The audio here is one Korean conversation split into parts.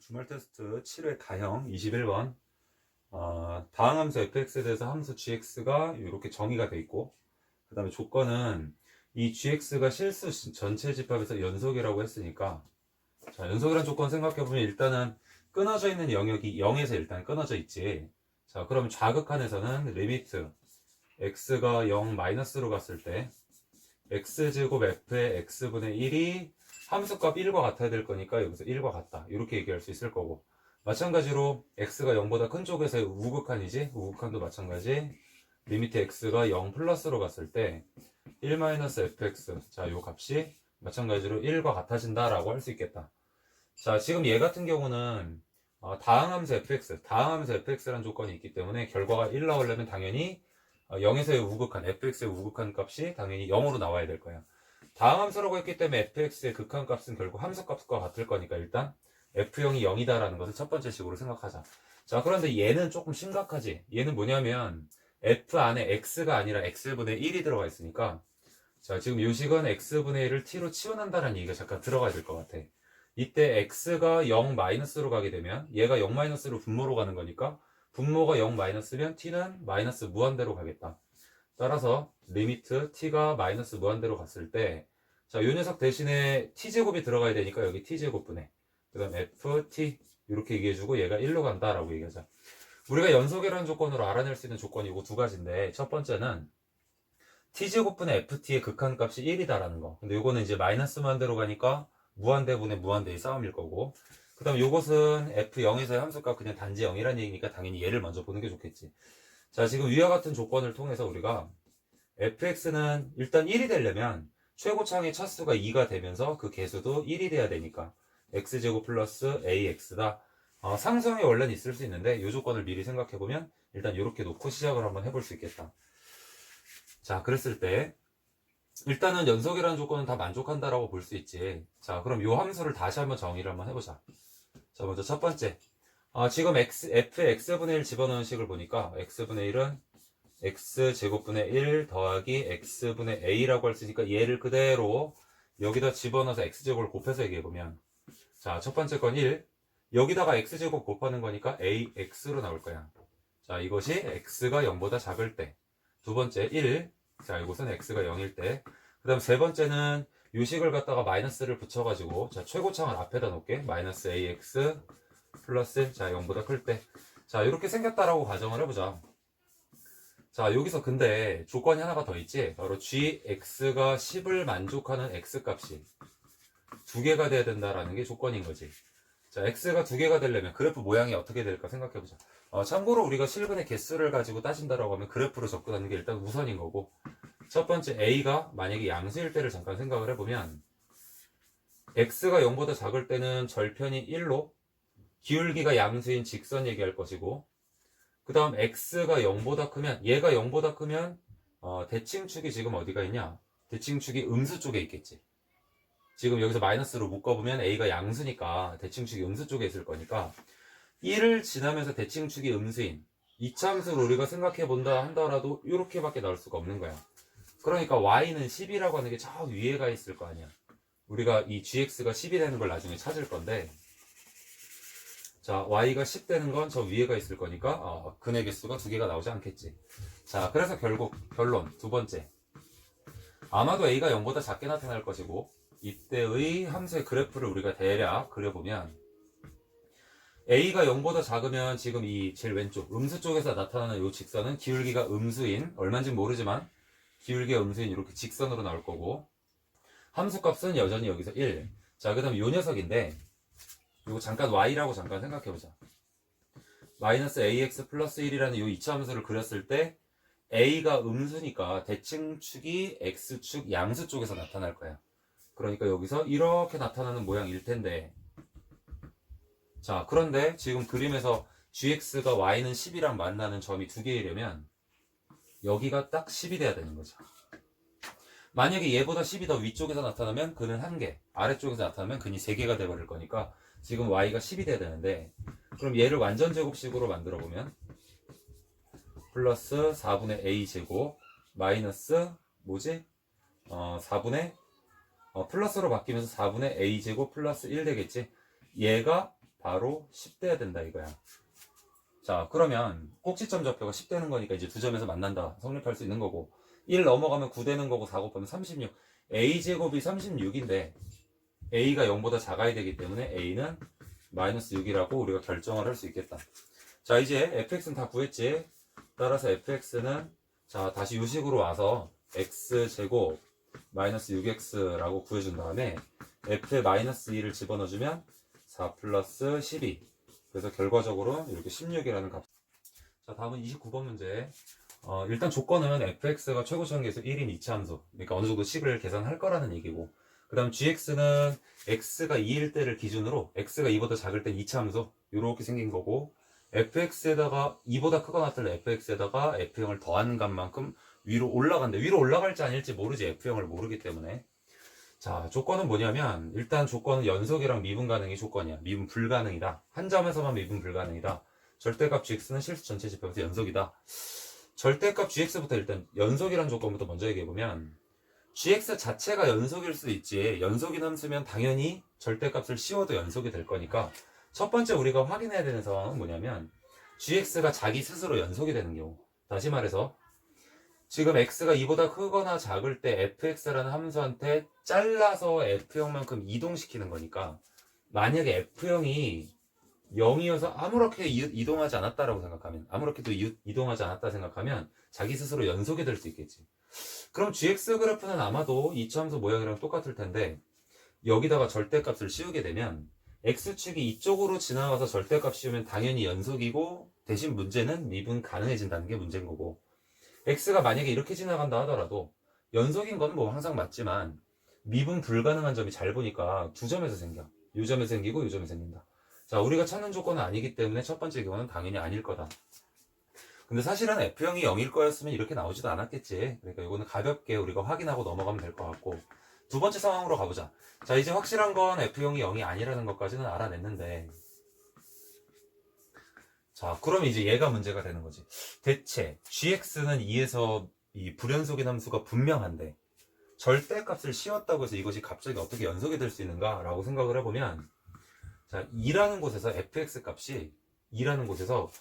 주말 테스트 7회 가형 21번. 다항함수 fx에 대해서 함수 gx가 이렇게 정의가 돼 있고, 그 다음에 조건은 이 gx가 실수 전체 집합에서 연속이라고 했으니까, 자, 연속이라는 조건 생각해보면 일단은 끊어져 있는 영역이 0에서 일단 끊어져 있지. 자, 그럼 좌극한에서는 리미트 x가 0 마이너스로 갔을 때 x제곱 f의 x분의 1이 함수값 1과 같아야 될 거니까 여기서 1과 같다, 이렇게 얘기할 수 있을 거고, 마찬가지로 x가 0보다 큰 쪽에서의 우극한이지, 우극한도 마찬가지. 리미트 x가 0 플러스로 갔을 때 1 마이너스 fx, 자, 요 값이 마찬가지로 1과 같아진다 라고 할 수 있겠다. 자, 지금 얘 같은 경우는 다항함수 fx라는 조건이 있기 때문에 결과가 1 나오려면 당연히 0에서의 우극한, fx의 우극한 값이 당연히 0으로 나와야 될 거야. 다항함수라고 했기 때문에 fx의 극한 값은 결국 함수값과 같을 거니까 일단 f0이 0이다 라는 것을 첫 번째 식으로 생각하자. 자, 그런데 얘는 조금 심각하지. 얘는 뭐냐면 f 안에 x가 아니라 x분의 1이 들어가 있으니까, 자, 지금 이 식은 x분의 1을 t로 치환한다는 얘기가 잠깐 들어가야 될 것 같아. 이때 x가 0 마이너스로 가게 되면 얘가 0 마이너스로 분모로 가는 거니까 분모가 0 마이너스면 t는 마이너스 무한대로 가겠다. 따라서 리미트 t가 마이너스 무한대로 갔을 때, 자, 요 녀석 대신에 t제곱이 들어가야 되니까 여기 t제곱분의, 그 다음 ft 이렇게 얘기해주고 얘가 1로 간다 라고 얘기하자. 우리가 연속이라는 조건으로 알아낼 수 있는 조건이 이거 두 가지인데, 첫 번째는 t제곱분의 ft의 극한값이 1이다 라는 거. 근데 요거는 이제 마이너스 무한대로 가니까 무한대분의 무한대의 싸움일 거고, 그 다음 요것은 f0에서의 함수값 그냥 단지 0이라는 얘기니까 당연히 얘를 먼저 보는 게 좋겠지. 자, 지금 위와 같은 조건을 통해서 우리가 fx는 일단 1이 되려면 최고창의 차수가 2가 되면서 그 개수도 1이 돼야 되니까 x제곱 플러스 ax다. 상수형이 원래는 있을 수 있는데 이 조건을 미리 생각해보면 일단 이렇게 놓고 시작을 한번 해볼 수 있겠다. 자, 그랬을 때 일단은 연속이라는 조건은 다 만족한다라고 볼 수 있지. 자, 그럼 이 함수를 다시 한번 정의를 한번 해보자. 자, 먼저 첫 번째, 지금 f의 x분의 1 집어넣은 식을 보니까 x분의 1은 x제곱분의 1 더하기 x분의 a라고 할 수 있으니까 얘를 그대로 여기다 집어넣어서 x제곱을 곱해서 얘기해보면, 자, 첫 번째 건 1, 여기다가 x제곱 곱하는 거니까 ax로 나올 거야. 자, 이것이 x가 0보다 작을 때. 두 번째 1, 자, 이곳은 x가 0일 때. 그 다음 세 번째는 요 식을 갖다가 마이너스를 붙여가지고, 자, 최고창을 앞에다 놓을게. 마이너스 ax 플러스, 자, 0보다 클 때. 자, 이렇게 생겼다라고 가정을 해보자. 자, 여기서 근데 조건이 하나가 더 있지. 바로 gx가 10을 만족하는 x값이 두 개가 돼야 된다라는 게 조건인 거지. 자, x가 두 개가 되려면 그래프 모양이 어떻게 될까 생각해보자. 참고로 우리가 실근의 개수를 가지고 따진다라고 하면 그래프로 접근하는 게 일단 우선인 거고, 첫 번째 a가 만약에 양수일 때를 잠깐 생각을 해보면, x가 0보다 작을 때는 절편이 1로 기울기가 양수인 직선 얘기할 것이고, 그 다음 x가 0보다 크면, 얘가 0보다 크면 대칭축이 지금 어디가 있냐? 대칭축이 음수 쪽에 있겠지. 지금 여기서 마이너스로 묶어보면 a가 양수니까 대칭축이 음수 쪽에 있을 거니까 1을 지나면서 대칭축이 음수인 이차함수를 우리가 생각해 본다 한다라도 이렇게밖에 나올 수가 없는 거야. 그러니까 y는 10이라고 하는 게 저 위에가 있을 거 아니야. 우리가 이 gx가 10이 되는 걸 나중에 찾을 건데, 자, y가 10 되는 건 저 위에가 있을 거니까 근의 개수가 두 개가 나오지 않겠지. 자, 그래서 결국 결론 두 번째, 아마도 a가 0보다 작게 나타날 것이고, 이때의 함수의 그래프를 우리가 대략 그려보면 a가 0보다 작으면 지금 이 제일 왼쪽 음수 쪽에서 나타나는 이 직선은 기울기가 음수인, 얼마인지 모르지만 기울기가 음수인 이렇게 직선으로 나올 거고, 함수값은 여전히 여기서 1. 자, 그 다음 요 녀석인데 이거 잠깐 y라고 잠깐 생각해보자. 마이너스 ax 플러스 1이라는 이 이차함수를 그렸을 때 a가 음수니까 대칭축이 x축 양수 쪽에서 나타날 거야. 그러니까 여기서 이렇게 나타나는 모양일 텐데, 자, 그런데 지금 그림에서 gx가 y는 10이랑 만나는 점이 두 개이려면 여기가 딱 10이 돼야 되는 거죠. 만약에 얘보다 10이 더 위쪽에서 나타나면 근은 1개, 아래쪽에서 나타나면 근이 3개가 돼버릴 거니까 지금 y가 10이 돼야 되는데, 그럼 얘를 완전 제곱식으로 만들어 보면 플러스 4분의 a 제곱 마이너스 뭐지? 4분의 플러스로 바뀌면서 4분의 a 제곱 플러스 1 되겠지. 얘가 바로 10 돼야 된다 이거야. 자, 그러면 꼭지점 좌표가 10 되는 거니까 이제 두 점에서 만난다. 성립할 수 있는 거고. 1 넘어가면 9 되는 거고 4 곱하면 36. a제곱이 36인데 a가 0보다 작아야 되기 때문에 a는 마이너스 6이라고 우리가 결정을 할 수 있겠다. 자, 이제 fx는 다 구했지. 따라서 fx는 자, 다시 유식으로 와서 x제곱 마이너스 6x라고 구해준 다음에 f에 마이너스 2를 집어넣어주면 4 플러스 12. 그래서 결과적으로 이렇게 16이라는 값. 자, 다음은 29번 문제. 일단 조건은 fx가 최고차원계수 1인 이차함수. 그러니까 어느 정도 식을 계산할 거라는 얘기고. 그 다음 gx는 x가 2일 때를 기준으로 x가 2보다 작을 때 이차함수. 이렇게 생긴 거고. fx에다가 2보다 크거나 같을 때 fx에다가 f형을 더하는 값만큼 위로 올라간대. 위로 올라갈지 아닐지 모르지. f형을 모르기 때문에. 자, 조건은 뭐냐면 일단 조건은 연속이랑 미분 가능이 조건이야. 미분 불가능이다. 한 점에서만 미분 불가능이다. 절대값 gx는 실수 전체 집합에서 연속이다. 절대값 gx부터 일단 연속이란 조건부터 먼저 얘기해보면 gx 자체가 연속일 수 있지. 연속인 함수면 당연히 절대값을 씌워도 연속이 될 거니까 첫 번째 우리가 확인해야 되는 상황은 뭐냐면 gx가 자기 스스로 연속이 되는 경우. 다시 말해서 지금 x가 2보다 크거나 작을 때 fx라는 함수한테 잘라서 f형만큼 이동시키는 거니까 만약에 f형이 0이어서 아무렇게 이동하지 않았다라고 생각하면 아무렇게도 이동하지 않았다 생각하면 자기 스스로 연속이 될 수 있겠지. 그럼 gx 그래프는 아마도 이차함수 모양이랑 똑같을 텐데 여기다가 절대값을 씌우게 되면 x축이 이쪽으로 지나가서 절대값 씌우면 당연히 연속이고 대신 문제는 미분 가능해진다는 게 문제인 거고 x가 만약에 이렇게 지나간다 하더라도 연속인 건 뭐 항상 맞지만 미분 불가능한 점이 잘 보니까 두 점에서 생겨. 요 점에서 생기고 요 점에서 생긴다. 자, 우리가 찾는 조건은 아니기 때문에 첫 번째 경우는 당연히 아닐 거다. 근데 사실은 f형이 0일 거였으면 이렇게 나오지도 않았겠지. 그러니까 이거는 가볍게 우리가 확인하고 넘어가면 될 것 같고 두 번째 상황으로 가보자. 자, 이제 확실한 건 f형이 0이 아니라는 것까지는 알아냈는데 자, 그럼 이제 얘가 문제가 되는 거지. 대체 gx는 2에서 이 불연속인 함수가 분명한데 절대값을 씌웠다고 해서 이것이 갑자기 어떻게 연속이 될 수 있는가 라고 생각을 해보면 자, 2라는 곳에서 fx 값이 2라는 곳에서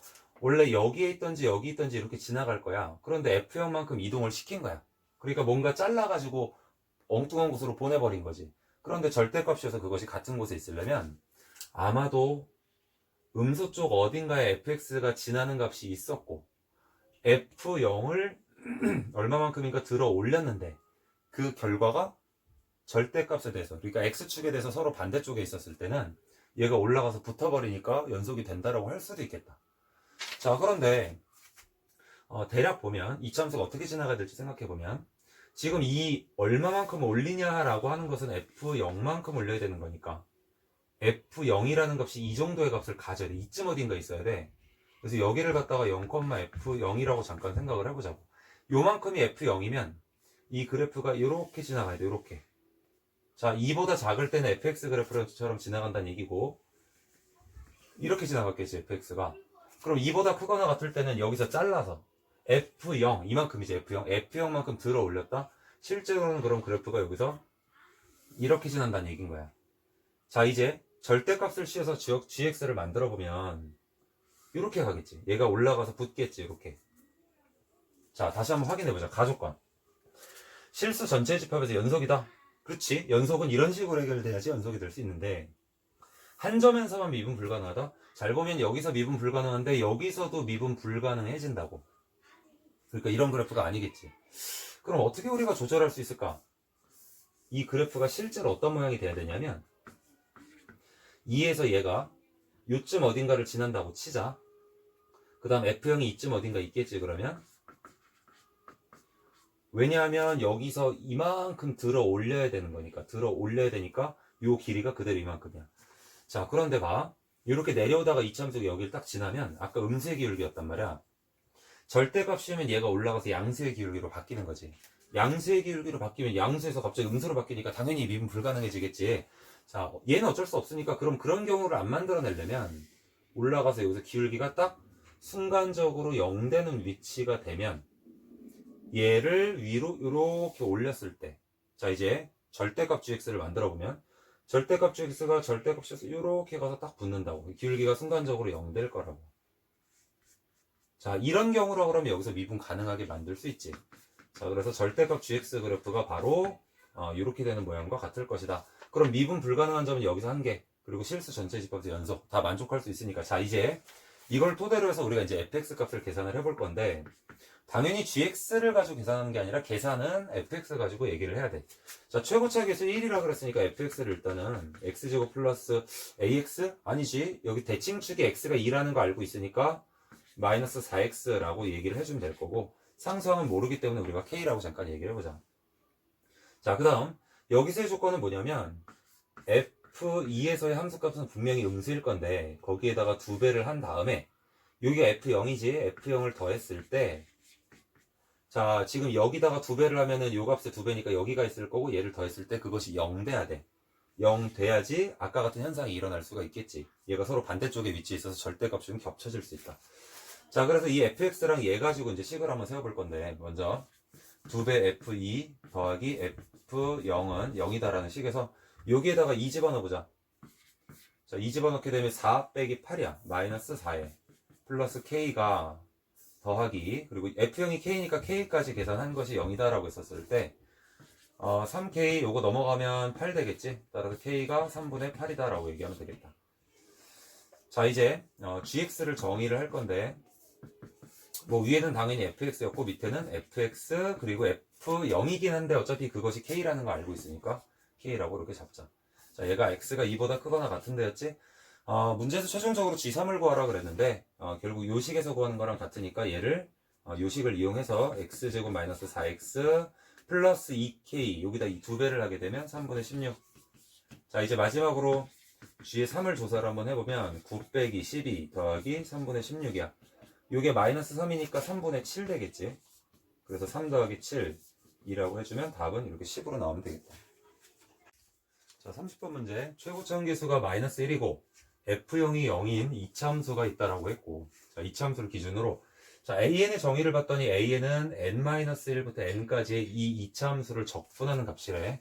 원래 여기에 있던지 여기 있던지 이렇게 지나갈 거야. 그런데 f형만큼 이동을 시킨 거야. 그러니까 뭔가 잘라가지고 엉뚱한 곳으로 보내버린 거지. 그런데 절대값이어서 그것이 같은 곳에 있으려면 아마도 음수 쪽 어딘가에 fx가 지나는 값이 있었고 f0을 얼마만큼인가 들어 올렸는데 그 결과가 절대값에 대해서 그러니까 x축에 대해서 서로 반대쪽에 있었을 때는 얘가 올라가서 붙어버리니까 연속이 된다라고 할 수도 있겠다. 자, 그런데 대략 보면 이 참수가 어떻게 지나가야 될지 생각해보면 지금 이 얼마만큼 올리냐라고 하는 것은 f0만큼 올려야 되는 거니까 f0이라는 값이 이 정도의 값을 가져야 돼. 이쯤 어딘가 있어야 돼. 그래서 여기를 갖다가 0,f0이라고 잠깐 생각을 해보자고. 요만큼이 f0이면 이 그래프가 이렇게 지나가야 돼. 이렇게. 자, 2보다 작을 때는 fx 그래프처럼 지나간다는 얘기고 이렇게 지나갔겠지 fx가. 그럼 2보다 크거나 같을 때는 여기서 잘라서 f0 이만큼이지 f0만큼 들어 올렸다. 실제로는 그럼 그래프가 여기서 이렇게 지난다는 얘기인 거야. 자, 이제 절대값을 씌워서 gx를 만들어 보면 이렇게 가겠지. 얘가 올라가서 붙겠지. 이렇게. 자, 다시 한번 확인해 보자. 가조건. 실수 전체 집합에서 연속이다. 그렇지. 연속은 이런 식으로 해결돼야지 연속이 될 수 있는데 한 점에서만 미분 불가능하다? 잘 보면 여기서 미분 불가능한데 여기서도 미분 불가능해진다고. 그러니까 이런 그래프가 아니겠지. 그럼 어떻게 우리가 조절할 수 있을까? 이 그래프가 실제로 어떤 모양이 돼야 되냐면 2에서 얘가 요쯤 어딘가를 지난다고 치자. 그 다음 f형이 이쯤 어딘가 있겠지. 그러면 왜냐하면 여기서 이만큼 들어 올려야 되는 거니까 들어 올려야 되니까 요 길이가 그대로 이만큼이야. 자, 그런데 봐. 이렇게 내려오다가 이참수가 여기를 딱 지나면 아까 음수의 기울기였단 말이야. 절대값 씌우면 얘가 올라가서 양수의 기울기로 바뀌는 거지. 양수의 기울기로 바뀌면 양수에서 갑자기 음수로 바뀌니까 당연히 미분 불가능해지겠지. 자, 얘는 어쩔 수 없으니까 그럼 그런 경우를 안 만들어내려면 올라가서 여기서 기울기가 딱 순간적으로 0 되는 위치가 되면 얘를 위로 이렇게 올렸을 때 자, 이제 절대값 gx를 만들어 보면 절대값 GX가 절대값에서 이렇게 가서 딱 붙는다고. 기울기가 순간적으로 0 될 거라고. 자, 이런 경우라 그러면 여기서 미분 가능하게 만들 수 있지. 자, 그래서 절대값 GX 그래프가 바로 이렇게 되는 모양과 같을 것이다. 그럼 미분 불가능한 점은 여기서 한 개, 그리고 실수 전체 집합에서 연속 다 만족할 수 있으니까. 자, 이제 이걸 토대로 해서 우리가 이제 fx 값을 계산을 해볼 건데, 당연히 gx를 가지고 계산하는 게 아니라 계산은 fx 가지고 얘기를 해야 돼. 자, 최고차 계수 1이라 그랬으니까 fx를 일단은 x제곱 플러스 ax? 아니지. 여기 대칭축에 x가 2라는 거 알고 있으니까 마이너스 4x라고 얘기를 해주면 될 거고, 상수항은 모르기 때문에 우리가 k라고 잠깐 얘기를 해보자. 자, 그 다음 여기서의 조건은 뭐냐면 f2에서의 함수값은 분명히 음수일 건데 거기에다가 2배를 한 다음에 여기가 f0이지. f0을 더했을 때, 자, 지금 여기다가 2배를 하면은 요 값에 2배니까 여기가 있을 거고, 얘를 더했을 때 그것이 0 돼야 돼. 0 돼야지 아까 같은 현상이 일어날 수가 있겠지. 얘가 서로 반대쪽에 위치해 있어서 절대값이 겹쳐질 수 있다. 자, 그래서 이 fx랑 얘 가지고 이제 식을 한번 세워볼 건데, 먼저 2배 f2 더하기 f0은 0이다라는 식에서 여기에다가 2 집어넣어보자. 자, 2 집어넣게 되면 4 빼기 8이야. 마이너스 4에 플러스 k가 더하기, 그리고 f0이 k니까 k까지 계산한 것이 0이다라고 했었을 때 3k 요거 넘어가면 8 되겠지. 따라서 k가 3분의 8이다라고 얘기하면 되겠다. 자, 이제 gx를 정의를 할 건데, 뭐 위에는 당연히 fx였고 밑에는 fx 그리고 f0이긴 한데 어차피 그것이 k라는 거 알고 있으니까 k라고 이렇게 잡자. 자, 얘가 x가 2보다 크거나 같은 데였지. 문제에서 최종적으로 g3을 구하라 그랬는데 결국 요식에서 구하는 거랑 같으니까 얘를 요식을 이용해서 x제곱 마이너스 4x 플러스 2k 여기다 이 2배를 하게 되면 3분의 16. 자, 이제 마지막으로 g의 3을 조사를 한번 해보면 9 빼기 12 더하기 3분의 16이야. 요게 마이너스 3이니까 3분의 7 되겠지. 그래서 3 더하기 7이라고 해주면 답은 이렇게 10으로 나오면 되겠다. 자, 30번 문제. 최고차 함계수가 마이너스 1이고 f0이 0인 이차함수가 있다라고 했고, 자, 이차함수를 기준으로 자, an의 정의를 봤더니 an은 n-1부터 n까지의 이 이차함수를 적분하는 값이래.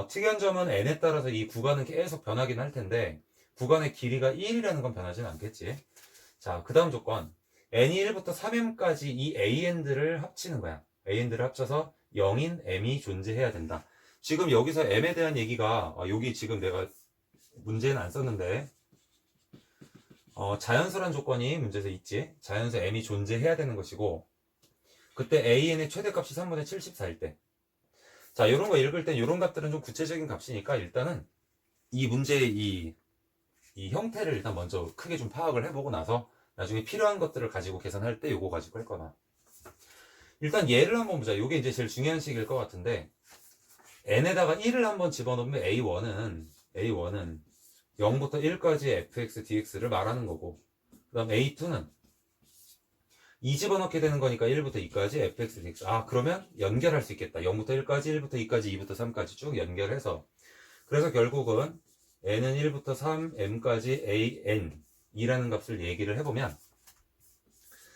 특이한 점은 n에 따라서 이 구간은 계속 변하긴 할 텐데 구간의 길이가 1이라는 건 변하진 않겠지. 자, 그 다음 조건. n이 1부터 3m까지 이 an들을 합치는 거야. an들을 합쳐서 0인 m이 존재해야 된다. 지금 여기서 m에 대한 얘기가 여기 지금 내가 문제는 안 썼는데 자연수란 조건이 문제에서 있지. 자연수 m이 존재해야 되는 것이고, 그때 an의 최대값이 3분의 74일 때, 자, 이런 거 읽을 땐 이런 값들은 좀 구체적인 값이니까 일단은 이 문제의 이 형태를 일단 먼저 크게 좀 파악을 해보고 나서 나중에 필요한 것들을 가지고 계산할 때 요거 가지고 할 거나. 일단 얘를 한번 보자. 요게 이제 제일 중요한 식일 것 같은데, n에다가 1을 한번 집어넣으면 a1은 0부터 1까지의 fx dx를 말하는 거고, 그 다음 a2는 2 집어넣게 되는 거니까 1부터 2까지 fx dx. 그러면 연결할 수 있겠다. 0부터 1까지, 1부터 2까지, 2부터 3까지 쭉 연결해서, 그래서 결국은 n은 1부터 3, m까지 an 이라는 값을 얘기를 해보면,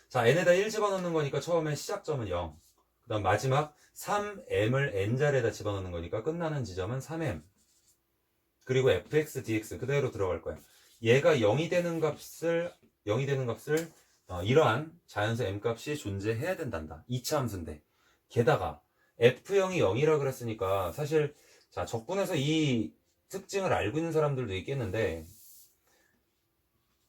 자, n에다 1 집어넣는 거니까 처음에 시작점은 0, 그 다음 마지막 3m을 n자리에다 집어넣는 거니까 끝나는 지점은 3m, 그리고 fx dx 그대로 들어갈 거야. 얘가 0이 되는 값을 이러한 자연수 m 값이 존재해야 된단다. 2차 함수인데, 게다가 f0이 0이라 그랬으니까 사실 자, 적분에서 이 특징을 알고 있는 사람들도 있겠는데,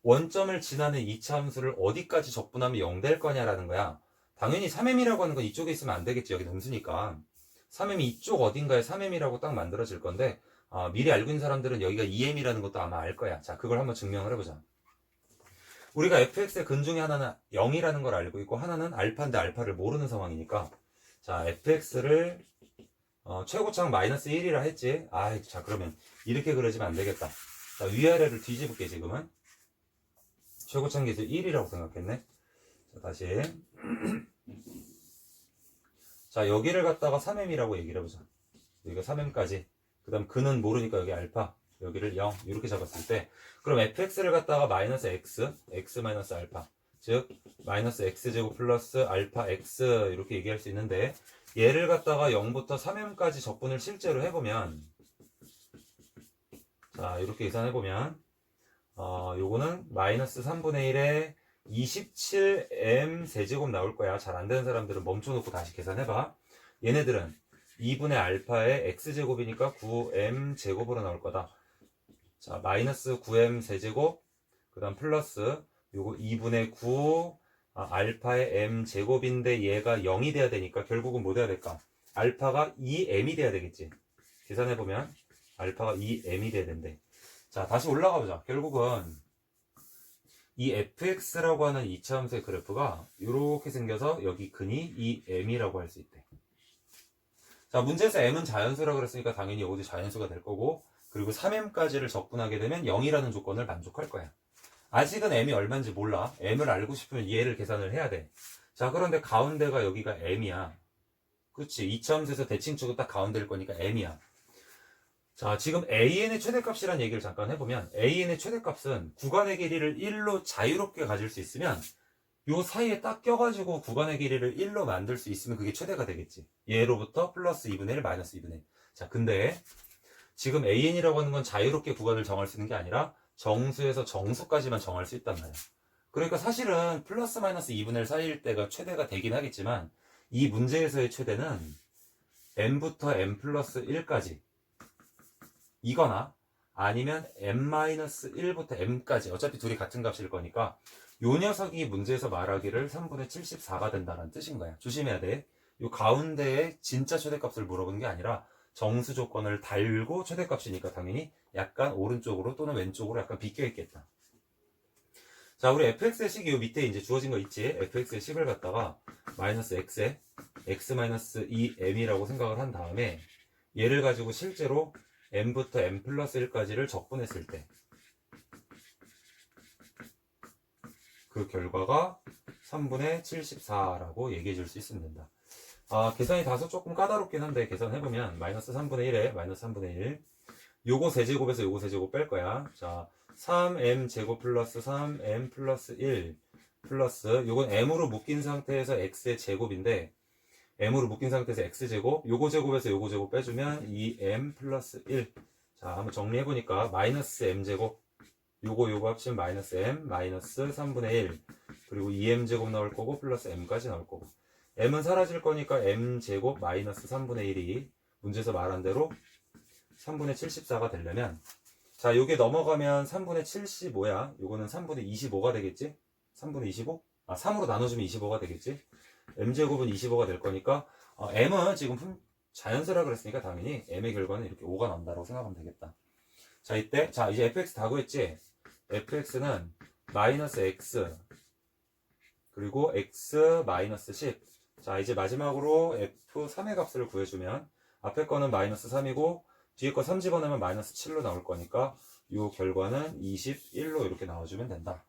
원점을 지나는 2차 함수를 어디까지 적분하면 0 될 거냐라는 거야. 당연히 3m이라고 하는 건 이쪽에 있으면 안 되겠지. 여기 음수니까 3m이 이쪽 어딘가에 3m이라고 딱 만들어질 건데, 미리 알고 있는 사람들은 여기가 2m이라는 것도 아마 알 거야. 자, 그걸 한번 증명을 해보자. 우리가 fx의 근 중에 하나는 0이라는 걸 알고 있고 하나는 알파인데 알파를 모르는 상황이니까, 자, fx를 최고창 마이너스 1이라 했지. 자, 그러면 이렇게 그려지면 안 되겠다. 자, 위아래를 뒤집을게. 지금은 최고창 계수 1이라고 생각했네. 자, 다시 자, 여기를 갖다가 3m이라고 얘기를 해보자. 여기가 3m까지, 그 다음 근은 모르니까 여기 알파, 여기를 0 이렇게 잡았을 때, 그럼 fx를 갖다가 마이너스 x 마이너스 알파, 즉 마이너스 x제곱 플러스 알파 x 이렇게 얘기할 수 있는데, 얘를 갖다가 0부터 3m까지 적분을 실제로 해보면, 자, 이렇게 계산해보면, 요거는 마이너스 3분의 1에 27m 세제곱 나올 거야. 잘 안 되는 사람들은 멈춰놓고 다시 계산해봐. 얘네들은 2분의 알파의 x제곱이니까 9m 제곱으로 나올 거다. 자, 마이너스 9m 세제곱, 그 다음 플러스 요거 2분의 9 알파의 m 제곱인데 얘가 0이 돼야 되니까 결국은 뭐 돼야 될까? 알파가 2m이 돼야 되겠지. 계산해보면 알파가 2m이 돼야 된대. 자, 다시 올라가 보자. 결국은 이 fx라고 하는 이차함수의 그래프가 이렇게 생겨서 여기 근이 2m이라고 할 수 있대. 자, 문제에서 m은 자연수라고 그랬으니까 당연히 이것도 자연수가 될 거고, 그리고 3m까지를 적분하게 되면 0이라는 조건을 만족할 거야. 아직은 m이 얼마인지 몰라. m을 알고 싶으면 얘를 계산을 해야 돼. 자, 그런데 가운데가 여기가 m이야. 그치? 이차함수에서 대칭축은 딱 가운데일 거니까 m이야. 자, 지금 an의 최대값이란 얘기를 잠깐 해보면 an의 최대값은 구간의 길이를 1로 자유롭게 가질 수 있으면 요 사이에 딱 껴가지고 구간의 길이를 1로 만들 수 있으면 그게 최대가 되겠지. 얘로부터 플러스 2분의 1, 마이너스 2분의 1. 자, 근데 지금 an이라고 하는 건 자유롭게 구간을 정할 수 있는 게 아니라 정수에서 정수까지만 정할 수 있단 말이야. 그러니까 사실은 플러스 마이너스 2분의 1 사이일 때가 최대가 되긴 하겠지만 이 문제에서의 최대는 m부터 m 플러스 1까지 이거나 아니면 m-1부터 m까지 어차피 둘이 같은 값일 거니까 요 녀석이 문제에서 말하기를 3분의 74가 된다는 뜻인 거야. 조심해야 돼. 요 가운데에 진짜 최대값을 물어보는 게 아니라 정수 조건을 달고 최대값이니까 당연히 약간 오른쪽으로 또는 왼쪽으로 약간 비껴 있겠다. 자, 우리 fx의 식이 요 밑에 이제 주어진 거 있지. fx의 식을 갖다가 마이너스 x에 x 마이너스 2m이라고 생각을 한 다음에 얘를 가지고 실제로 m부터 m 플러스 1까지를 적분했을 때 그 결과가 3분의 74라고 얘기해 줄 수 있으면 된다. 계산이 다소 조금 까다롭긴 한데 계산해보면 마이너스 3분의 1에 마이너스 3분의 1 요거 세제곱에서 요거 세제곱 뺄 거야. 자, 3m 제곱 플러스 3m 플러스 1 플러스 요건 m으로 묶인 상태에서 x의 제곱인데 m으로 묶인 상태에서 x제곱 요거 제곱에서 요거 제곱 빼주면 2m 플러스 1. 자, 한번 정리해보니까 마이너스 m제곱 요거 합치면 마이너스 m 마이너스 3분의 1 그리고 2m제곱 나올 거고 플러스 m까지 나올 거고 m은 사라질 거니까 m제곱 마이너스 3분의 1이 문제에서 말한 대로 3분의 74가 되려면 자, 요게 넘어가면 3분의 75야. 요거는 3분의 25가 되겠지? 3분의 25? 3으로 나눠주면 25가 되겠지? m제곱은 25가 될 거니까 m은 지금 자연수라 그랬으니까 당연히 m의 결과는 이렇게 5가 나온다고 생각하면 되겠다. 자, 이때 자 이제 fx 다 구했지? fx는 마이너스 x 그리고 x 마이너스 10. 자, 이제 마지막으로 f3의 값을 구해주면 앞에 거는 마이너스 3이고 뒤에 거 3 집어넣으면 마이너스 7로 나올 거니까 이 결과는 21로 이렇게 나와주면 된다.